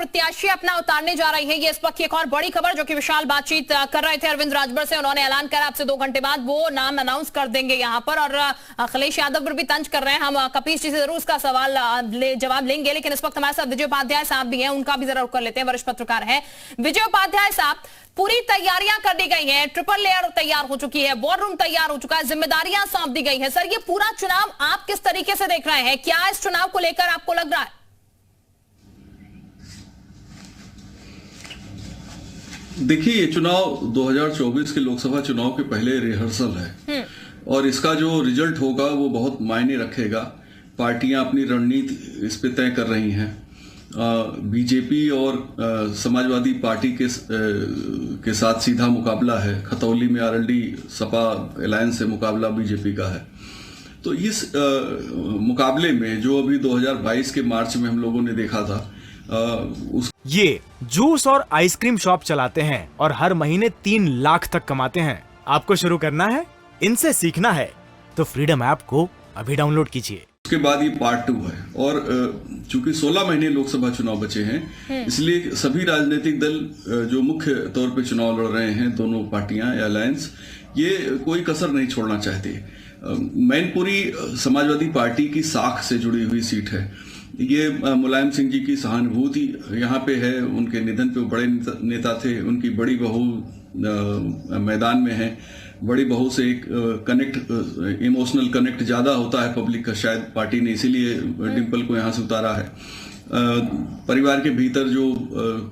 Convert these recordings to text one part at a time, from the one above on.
प्रत्याशी अपना उतारने जा रही है। ये इस वक्त की एक और बड़ी खबर, जो कि विशाल बातचीत कर रहे थे अरविंद राजभर से। उन्होंने ऐलान करा अब से 2 घंटे बाद वो नाम अनाउंस कर देंगे यहाँ पर। और अखिलेश यादव पर भी तंज कर रहे हैं। हम कपीश जी से जरूर उसका सवाल जवाब लेंगे, लेकिन इस वक्त हमारे साथ विजय उपाध्याय साहब भी हैं, उनका भी जरा कर लेते हैं। वरिष्ठ पत्रकार है विजय उपाध्याय साहब। पूरी तैयारियां कर दी गई हैं, ट्रिपल लेयर तैयार हो चुकी है, वॉर रूम तैयार हो चुका है, जिम्मेदारियां सौंप दी गई हैं। सर, ये पूरा चुनाव आप किस तरीके से देख रहे हैं? क्या इस चुनाव को लेकर आपको लग रहा है? देखिए, ये चुनाव 2024 के लोकसभा चुनाव के पहले रिहर्सल है और इसका जो रिजल्ट होगा वो बहुत मायने रखेगा। पार्टियां अपनी रणनीति इस पे तय कर रही हैं। बीजेपी और समाजवादी पार्टी के साथ सीधा मुकाबला है। खतौली में आरएलडी सपा अलायंस से मुकाबला बीजेपी का है। तो इस मुकाबले में जो अभी 2022 के मार्च में हम लोगों ने देखा था, ये जूस और आइसक्रीम शॉप चलाते हैं और हर महीने 3 लाख तक कमाते हैं। आपको शुरू करना है, इनसे सीखना है तो फ्रीडम ऐप को अभी डाउनलोड कीजिए। उसके बाद ये पार्ट 2 है और चूंकि 16 महीने लोकसभा चुनाव बचे हैं, इसलिए सभी राजनीतिक दल जो मुख्य तौर पे चुनाव लड़ रहे हैं, दोनों पार्टियां या अलायंस, ये कोई कसर नहीं छोड़ना चाहते। मैनपुरी समाजवादी पार्टी की साख से जुड़ी हुई सीट है। ये मुलायम सिंह जी की सहानुभूति यहाँ पे है। उनके निधन पे बड़े नेता थे। उनकी बड़ी बहू मैदान में है। बड़ी बहू से एक इमोशनल कनेक्ट ज्यादा होता है पब्लिक का, शायद पार्टी ने इसीलिए डिम्पल को यहाँ से उतारा है। परिवार के भीतर जो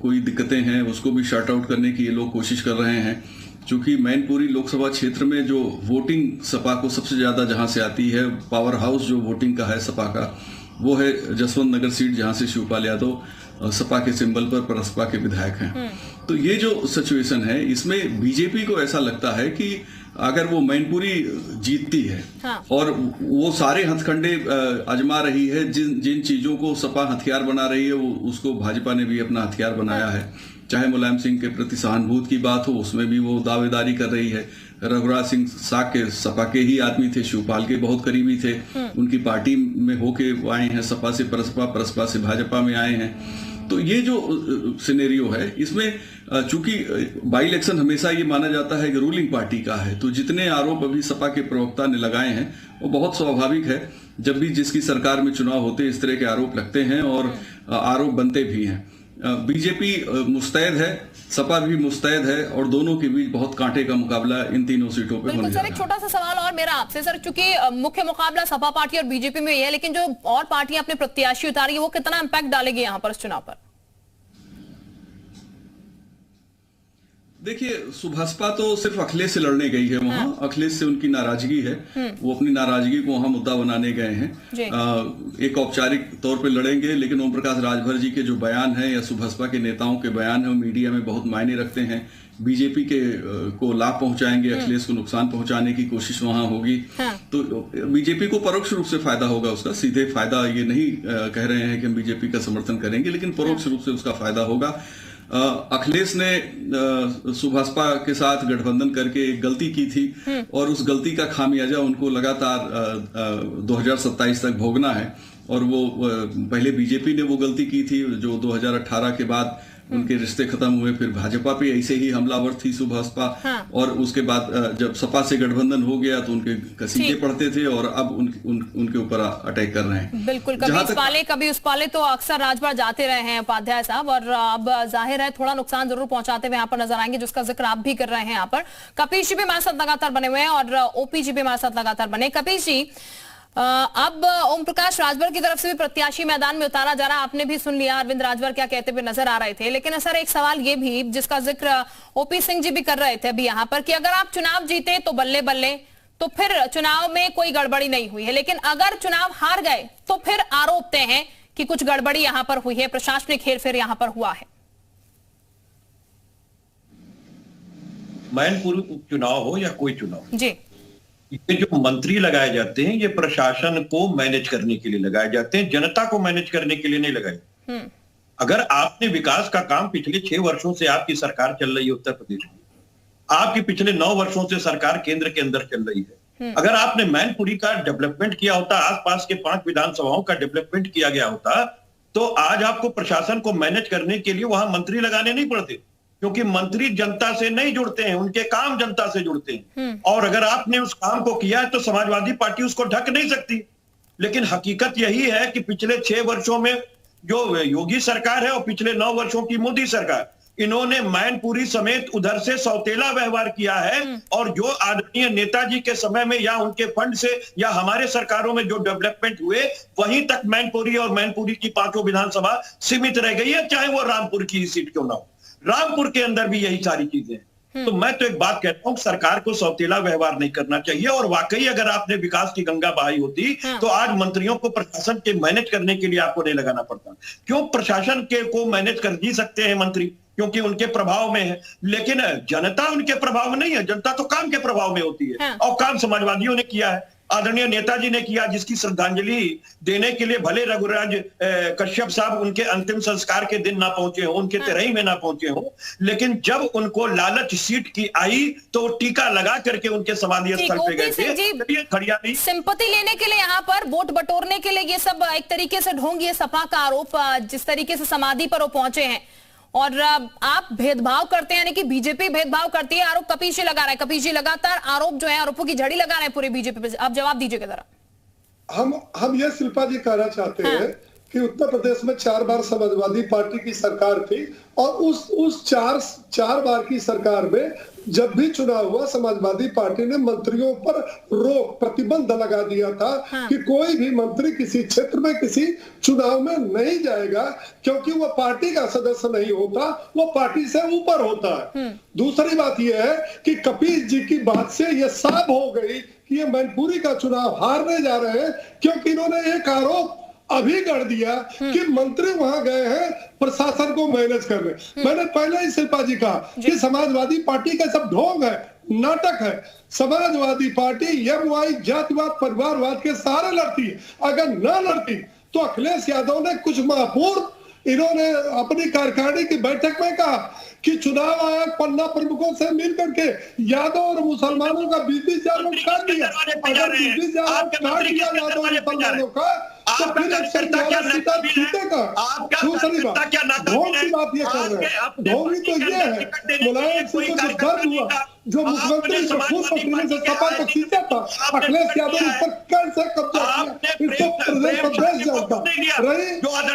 कोई दिक्कतें हैं उसको भी शॉर्ट आउट करने की ये लोग कोशिश कर रहे हैं। चूंकि मैनपुरी लोकसभा क्षेत्र में जो वोटिंग सपा को सबसे ज्यादा जहां से आती है, पावर हाउस जो वोटिंग का है सपा का, वो है जसवंत नगर सीट, जहां से शिवपाल यादव सपा के सिंबल पर परसपा के विधायक हैं। तो ये जो सिचुएशन है, इसमें बीजेपी को ऐसा लगता है कि अगर वो मैनपुरी जीतती है और वो सारे हथकंडे आजमा रही है, जिन चीजों को सपा हथियार बना रही है, वो उसको भाजपा ने भी अपना हथियार बनाया है। चाहे मुलायम सिंह के प्रति सहानुभूति की बात हो, उसमें भी वो दावेदारी कर रही है। रघुराज सिंह साग के सपा के ही आदमी थे, शिवपाल के बहुत करीबी थे। उनकी पार्टी में होके आए हैं, सपा से परसपा, परसपा से भाजपा में आए हैं। तो ये जो सिनेरियो है, इसमें चूंकि बाई इलेक्शन हमेशा ये माना जाता है कि रूलिंग पार्टी का है, तो जितने आरोप अभी सपा के प्रवक्ता ने लगाए हैं वो बहुत स्वाभाविक है। जब भी जिसकी सरकार में चुनाव होते इस तरह के आरोप लगते हैं और आरोप बनते भी हैं। बीजेपी मुस्तैद है, सपा भी मुस्तैद है और दोनों के बीच बहुत कांटे का मुकाबला इन तीनों सीटों पे होने जा रहा है। एक छोटा सा सवाल और मेरा आपसे सर, चूंकि मुख्य मुकाबला सपा पार्टी और बीजेपी में है, लेकिन जो और पार्टियां अपने प्रत्याशी उतारी है, वो कितना इम्पैक्ट डालेगी यहाँ पर इस चुनाव पर? देखिए, सुभाषपा तो सिर्फ अखिलेश से लड़ने गई है वहां। अखिलेश से उनकी नाराजगी है, वो अपनी नाराजगी को वहां मुद्दा बनाने गए हैं। एक औपचारिक तौर पे लड़ेंगे, लेकिन ओम प्रकाश राजभर जी के जो बयान है या सुभाषपा के नेताओं के बयान है, वो मीडिया में बहुत मायने रखते हैं। बीजेपी को लाभ पहुंचाएंगे, अखिलेश को नुकसान पहुंचाने की कोशिश वहां होगी। तो बीजेपी को परोक्ष रूप से फायदा होगा उसका। सीधे फायदा ये नहीं कह रहे हैं कि हम बीजेपी का समर्थन करेंगे, लेकिन परोक्ष रूप से उसका फायदा होगा। अखिलेश ने सुभाषपा के साथ गठबंधन करके एक गलती की थी और उस गलती का खामियाजा उनको लगातार 2027 तक भोगना है। और वो पहले बीजेपी ने वो गलती की थी जो 2018 के बाद उनके रिश्ते खत्म हुए, फिर भाजपा पे ऐसे ही हमलावर थी सुभाषपा। और उसके बाद जब सपा से गठबंधन हो गया तो उनके कसीजे पड़ते थे और अब उनके ऊपर अटैक कर रहे हैं। बिल्कुल, कभी इस पाले कभी उस पाले तो अक्सर राजभर जाते रहे हैं उपाध्याय साहब, और अब जाहिर है थोड़ा नुकसान जरूर पहुंचाते हुए यहाँ पर नजर आएंगे, जिसका जिक्र आप भी कर रहे हैं यहाँ पर। कपीश जी भी हमारे साथ लगातार बने हुए हैं और ओपी जी भी हमारे साथ लगातार बने। कपीश जी, अब ओम प्रकाश राजभर की तरफ से भी प्रत्याशी मैदान में उतारा जा रहा है। आपने भी सुन लिया अरविंद राजभर क्या कहते हुए नजर आ रहे थे, लेकिन सर एक सवाल ये भी, जिसका जिक्र ओपी सिंह जी भी कर रहे थे अभी यहाँ पर, कि अगर आप चुनाव जीते तो बल्ले बल्ले, तो फिर चुनाव में कोई गड़बड़ी नहीं हुई है, लेकिन अगर चुनाव हार गए तो फिर आरोपते हैं कि कुछ गड़बड़ी यहाँ पर हुई है, प्रशासनिक हेरफेर यहाँ पर हुआ है। मैनपुरी उपचुनाव हो या कोई चुनाव जी, ये जो मंत्री लगाए जाते हैं, ये प्रशासन को मैनेज करने के लिए लगाए जाते हैं, जनता को मैनेज करने के लिए नहीं लगाए। अगर आपने विकास का काम पिछले 6 वर्षों से आपकी सरकार चल रही है उत्तर प्रदेश में, आपकी पिछले 9 वर्षों से सरकार केंद्र के अंदर चल रही है, अगर आपने मैनपुरी का डेवलपमेंट किया होता, आसपास के 5 विधानसभाओं का डेवलपमेंट किया गया होता, तो आज आपको प्रशासन को मैनेज करने के लिए वहां मंत्री लगाने नहीं पड़ते, क्योंकि मंत्री जनता से नहीं जुड़ते हैं, उनके काम जनता से जुड़ते हैं। और अगर आपने उस काम को किया है तो समाजवादी पार्टी उसको ढक नहीं सकती। लेकिन हकीकत यही है कि पिछले 6 वर्षों में जो योगी सरकार है और पिछले 9 वर्षों की मोदी सरकार, इन्होंने मैनपुरी समेत उधर से सौतेला व्यवहार किया है। और जो आदरणीय नेताजी के समय में या उनके फंड से या हमारे सरकारों में जो डेवलपमेंट हुए, वहीं तक मैनपुरी और मैनपुरी की 5 विधानसभा सीमित रह गई है, चाहे वो रामपुर की सीट क्यों ना हो। रामपुर के अंदर भी यही सारी चीजें हैं। तो मैं तो एक बात कहता हूं, सरकार को सौतेला व्यवहार नहीं करना चाहिए। और वाकई अगर आपने विकास की गंगा बहाई होती तो आज मंत्रियों को प्रशासन के मैनेज करने के लिए आपको नहीं लगाना पड़ता। क्यों प्रशासन के को मैनेज कर ही सकते हैं मंत्री, क्योंकि उनके प्रभाव में है। लेकिन जनता उनके प्रभाव में नहीं है, जनता तो काम के प्रभाव में होती है। और काम समाजवादियों ने किया है, आदरणीय नेताजी ने किया, जिसकी श्रद्धांजलि देने के लिए भले रघुराज कश्यप साहब उनके अंतिम संस्कार के दिन ना पहुंचे हो, उनके तिरही में ना पहुंचे हो, लेकिन जब उनको लालच सीट की आई तो टीका लगा करके उनके समाधि स्थल पे गए थे। खड़ियाली सिंपैथी लेने के लिए, यहाँ पर वोट बटोरने के लिए, ये सब एक तरीके से ढोंग, ये सपा का आरोप, जिस तरीके से समाधि पर वो पहुंचे हैं। और आप भेदभाव करते हैं, यानी कि बीजेपी भेदभाव करती है, आरोप कपिल जी लगा रहा है। कपिल जी लगातार आरोप जो है, आरोपों की झड़ी लगा रहे हैं पूरे बीजेपी पे। आप जवाब दीजिएगा जरा। हम ये शिल्पा जी कहना चाहते हैं कि उत्तर प्रदेश में 4 बार समाजवादी पार्टी की सरकार थी, और उस चार बार की सरकार में जब भी चुनाव हुआ, समाजवादी पार्टी ने मंत्रियों पर रोक, प्रतिबंध लगा दिया था कि कोई भी मंत्री किसी क्षेत्र में किसी चुनाव में नहीं जाएगा, क्योंकि वो पार्टी का सदस्य नहीं होता, वो पार्टी से ऊपर होता है। दूसरी बात यह है कि कपिल जी की बात से यह साफ हो गई कि ये मैनपुरी का चुनाव हारने जा रहे हैं, क्योंकि इन्होंने एक आरोप अभी कर दिया कि मंत्री वहां गए हैं प्रशासन को मैनेज करने। मैंने पहले ही शिल्पा जी कहा कि समाजवादी पार्टी का सब ढोंग है, नाटक है। समाजवादी पार्टी एमवाई जातिवाद परिवारवाद के सहारे लड़ती है। अगर ना लड़ती तो अखिलेश यादव ने कुछ माह पूर्व इन्होंने अपनी कार्यकारिणी की बैठक में कहा कि चुनाव आयोग पन्ना प्रमुखों से मिलकर के यादव और मुसलमानों का 20,000 वोट काट दिया। अगर 20,000 वोट काट दिया यादव और मुसलमानों का, तो फिर दूसरी बात ढोंग की बात ये कर रहे हैं। ढोंगी तो ये है, मुलायम सिंह को जो दर्द हुआ, जो मुख्यमंत्री को खूब पसीने से सपा को खींचा था, अखिलेश यादव इस पर कैसे कब्जा किया, इसको प्रदेश प्रदेश जानता रही।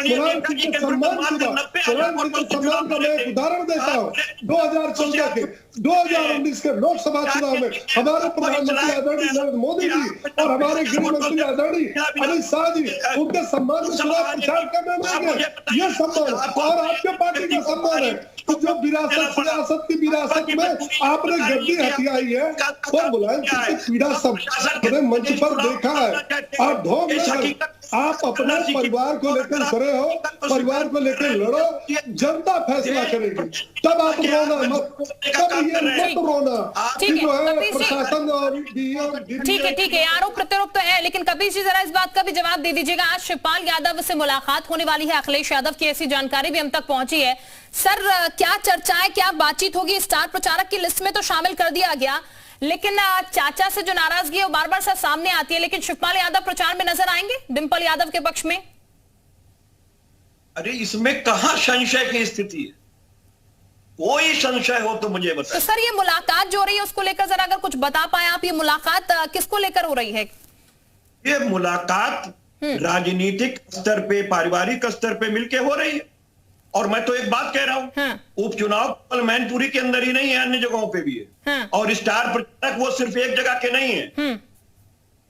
मुलायम सिंह के सम्मान की बात, मुलायम सिंह के सम्मान का मैं एक उदाहरण देता हूँ। 2014 के 2019 के लोकसभा चुनाव में हमारे प्रधानमंत्री आदरणीय नरेंद्र मोदी जी और हमारे गृह मंत्री आदरणीय अमित शाह जी उनके सम्मान में चुनाव प्रचार करने में गए। ये सम्मान और आपके पार्टी का सम्मान है। तो जो विरासत सियासत की विरासत में आपने गद्दी हथियाई है, वो मुलायम सिंह की पीड़ा सब मैंने मंच पर देखा है। आप ढोंग नहीं, आप अपने परिवार को लेकर खड़े हो, परिवार को लेकर लड़ो, जनता फैसला करेगी, तब आप रोना मत, तब ये मत रोना कि जो है प्रशासन और ठीक है, आरोप प्रत्यारोप तो है, लेकिन कपिल जी जरा इस बात का भी जवाब दे दीजिएगा। आज शिवपाल यादव से मुलाकात होने वाली है, अखिलेश यादव की ऐसी जानकारी भी हम तक पहुंची है। सर, क्या चर्चाएं, क्या बातचीत होगी? स्टार प्रचारक की लिस्ट में तो शामिल कर दिया गया, लेकिन चाचा से जो नाराजगी है वो बार बार सामने आती है। लेकिन शिवपाल यादव प्रचार में नजर आएंगे डिंपल यादव के पक्ष में? अरे इसमें कहां संशय की स्थिति है? कोई संशय हो तो मुझे बताइए। तो सर, ये मुलाकात जो हो रही है उसको लेकर जरा अगर कुछ बता पाए आप, ये मुलाकात किसको लेकर हो रही है? ये मुलाकात राजनीतिक स्तर पे, पारिवारिक स्तर पे मिलके हो रही है। और मैं तो एक बात कह रहा हूं, उपचुनाव केवल मैनपुरी के अंदर ही नहीं है, अन्य जगहों पे भी है। और स्टार प्रचारक वो सिर्फ एक जगह के नहीं है,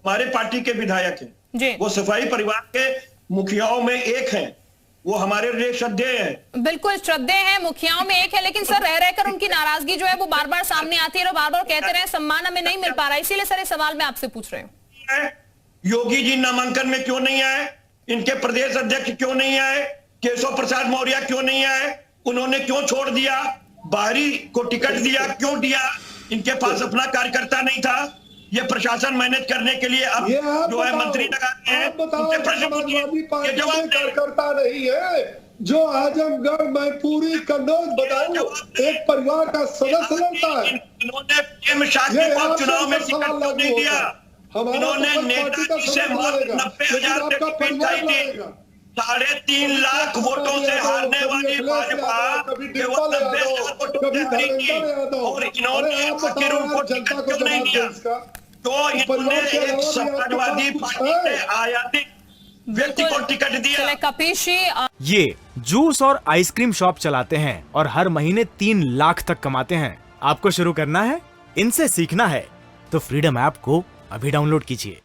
हमारे पार्टी के विधायक हैं, वो सफाई परिवार के मुखियाओं में एक हैं, वो हमारे लिए श्रद्धेय हैं। बिल्कुल श्रद्धेय हैं, मुखियाओं में एक है, लेकिन सर रह रहकर उनकी नाराजगी जो है वो बार बार सामने आती है और बार बार कहते रहे सम्मान हमें नहीं मिल पा रहा। इसीलिए सर ये सवाल मैं आपसे पूछ रही हूँ। योगी जी नामांकन में क्यों नहीं आए? इनके प्रदेश अध्यक्ष क्यों नहीं आए? केशव प्रसाद मौर्य क्यों नहीं आए? उन्होंने क्यों छोड़ दिया? बाहरी को टिकट दिया, क्यों दिया? इनके पास अपना कार्यकर्ता नहीं था? ये प्रशासन मैनेज करने के लिए अब जो है मंत्री लगाते हैं, कार्यकर्ता नहीं है जो आजमगढ़ मैनपुरी कन्नौज बदायूं एक परिवार का सदस्य लगता है। इन्होंने प्रेम शादी को चुनाव में टिकट नहीं दिया, इन्होंने नेताजी से 90,000 टिकट खरीदाई थी। 3.5 लाख वोटों से हारने वाली भाजपा केवल 90 वोटों से हारी थी, और इन्होंने फकीर उनको टिकट क्यों नहीं दिया? तो इन्होंने एक समाजवादी पार्टी से आयातित व्यक्ति को टिकट दिया। चले कपीश जी, ये जूस और आइसक्रीम शॉप चलाते हैं और हर महीने 3 लाख तक कमाते हैं। आपको शुरू करना है, इनसे सीखना है तो फ्रीडम ऐप को अभी डाउनलोड कीजिए।